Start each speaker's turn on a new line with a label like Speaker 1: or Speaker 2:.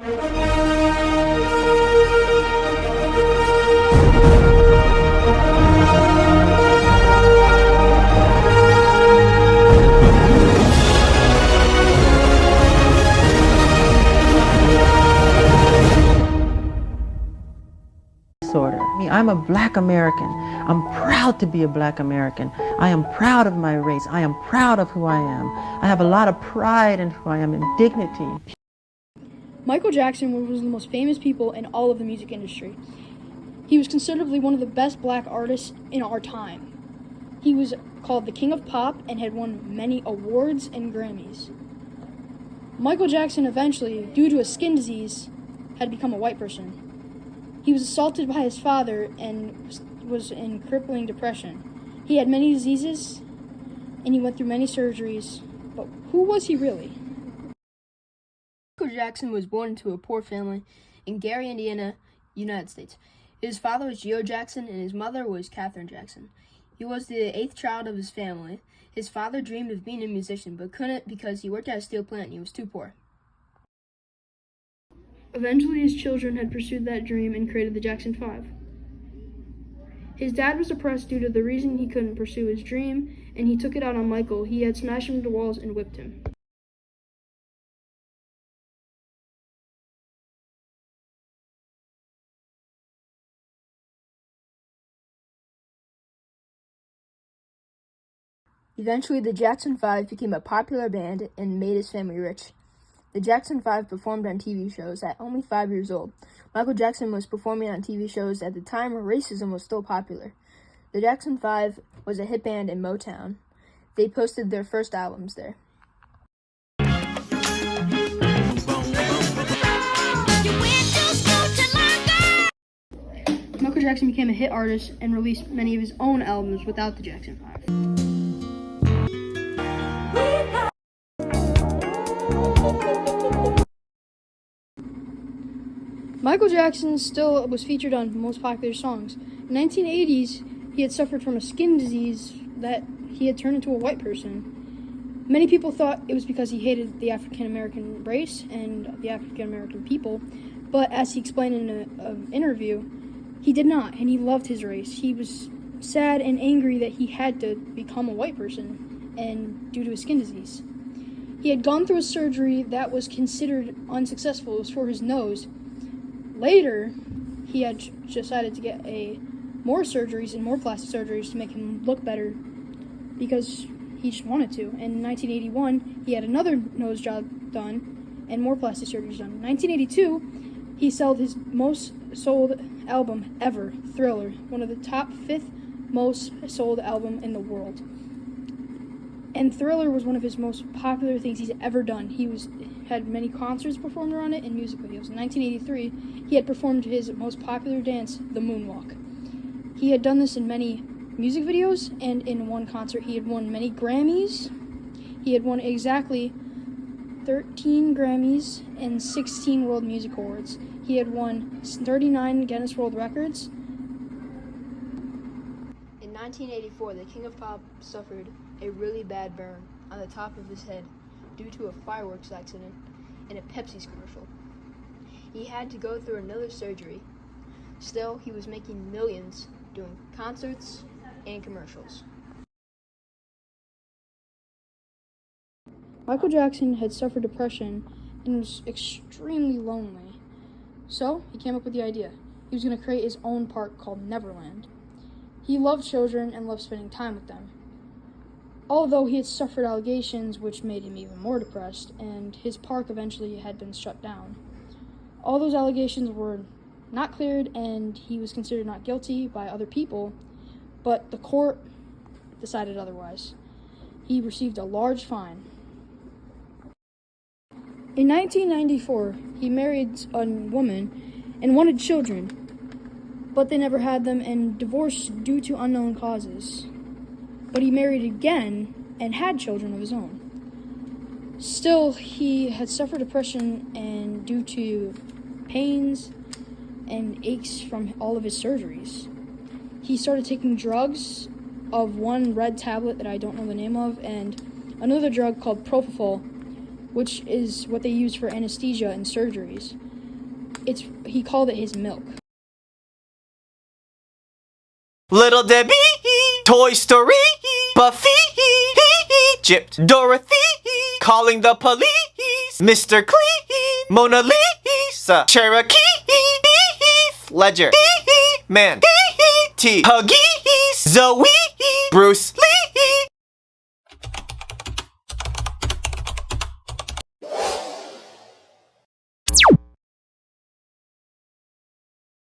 Speaker 1: I'm a Black American. I'm proud to be a Black American. I am proud of my race. I am proud of who I am. I have a lot of pride in who I am and dignity.
Speaker 2: Micheal Jackson was one of the most famous people in all of the music industry. He was considered one of the best Black artists in our time. He was called the King of Pop and had won many awards and Grammys. Micheal Jackson eventually, due to a skin disease, had become a white person. He was assaulted by his father and was in crippling depression. He had many diseases, and he went through many surgeries, but who was he really?
Speaker 3: Micheal Jackson was born into a poor family in Gary, Indiana, United States. His father was Micheal Jackson, and his mother was Catherine Jackson. He was the 8th child of his family. His father dreamed of being a musician, but couldn't because he worked at a steel plant and he was too poor.
Speaker 2: Eventually, his children had pursued that dream and created the Jackson 5. His dad was depressed due to the reason he couldn't pursue his dream, and he took it out on Micheal. He had smashed him into walls and whipped him.
Speaker 3: Eventually, the Jackson 5 became a popular band and made his family rich. The Jackson 5 performed on TV shows at only 5 years old. Micheal Jackson was performing on TV shows at the time where racism was still popular. The Jackson 5 was a hit band in Motown. They posted their first albums there.
Speaker 2: Micheal Jackson became a hit artist and released many of his own albums without the Jackson 5. Micheal Jackson still was featured on most popular songs. In the 1980s, he had suffered from a skin disease that he had turned into a white person. Many people thought it was because he hated the African American race and the African American people, but as he explained in an interview, he did not, and he loved his race. He was sad and angry that he had to become a white person, and due to his skin disease. He had gone through a surgery that was considered unsuccessful. It was for his nose. Later, he had decided to get more surgeries and more plastic surgeries to make him look better because he just wanted to. And in 1981, he had another nose job done and more plastic surgeries done. In 1982, he sold his most sold album ever, Thriller, one of the top 5th most sold album in the world. And Thriller was one of his most popular things he's ever done. He had many concerts performed around it and music videos. In 1983, he had performed his most popular dance, the moonwalk. He had done this in many music videos, and in one concert he had won many Grammys. He had won exactly 13 Grammys and 16 World Music Awards. He had won 39 Guinness World Records.
Speaker 3: In 1984, the King of Pop suffered a really bad burn on the top of his head due to a fireworks accident in a Pepsi's commercial. He had to go through another surgery. Still, he was making millions doing concerts and commercials.
Speaker 2: Micheal Jackson had suffered depression and was extremely lonely. So he came up with the idea. He was going to create his own park called Neverland. He loved children and loved spending time with them. Although he had suffered allegations which made him even more depressed, and his park eventually had been shut down. All those allegations were not cleared, and he was considered not guilty by other people, but the court decided otherwise. He received a large fine. In 1994, he married a woman and wanted children, but they never had them and divorced due to unknown causes. But he married again and had children of his own. Still, he had suffered depression and due to pains and aches from all of his surgeries. He started taking drugs of one red tablet that I don't know the name of and another drug called propofol which is what they use for anesthesia and surgeries. He called it his milk.
Speaker 4: Little Debbie, Toy Story, Buffy, Egypt, Dorothy, calling the police, Mr. Clean, Mona Lisa, Cherokee, Ledger, Man, T, Huggies, Zoe, Bruce Lee.